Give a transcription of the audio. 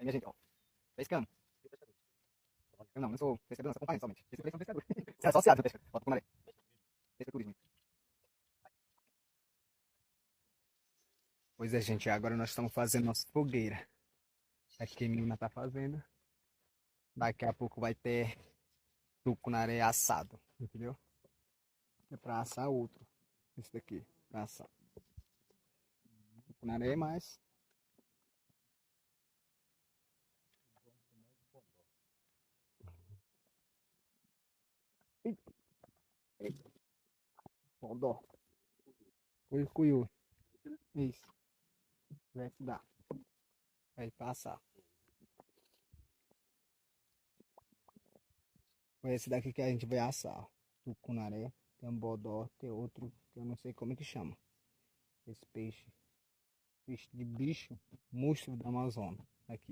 Aí, minha gente, ó. Pescando. Eu não sou pescador, não, sou acompanhante somente. Pescador são pescador. Você é associado ao pesca. Ó, tucunaré. Pesca turismo. Pois é, gente, agora nós estamos fazendo nossa fogueira. Aqui a menina tá fazendo. Daqui a pouco vai ter tucunaré assado, entendeu? É pra assar outro. Esse daqui, pra assar. Tucunaré mais. Podó. Cuiu. Isso. Vai se dar. Vai passar. Foi esse daqui que a gente vai assar. Tucunaré. Tem um bodó. Tem outro que eu não sei como é que chama. Esse peixe. Peixe de bicho. Monstro da Amazônia.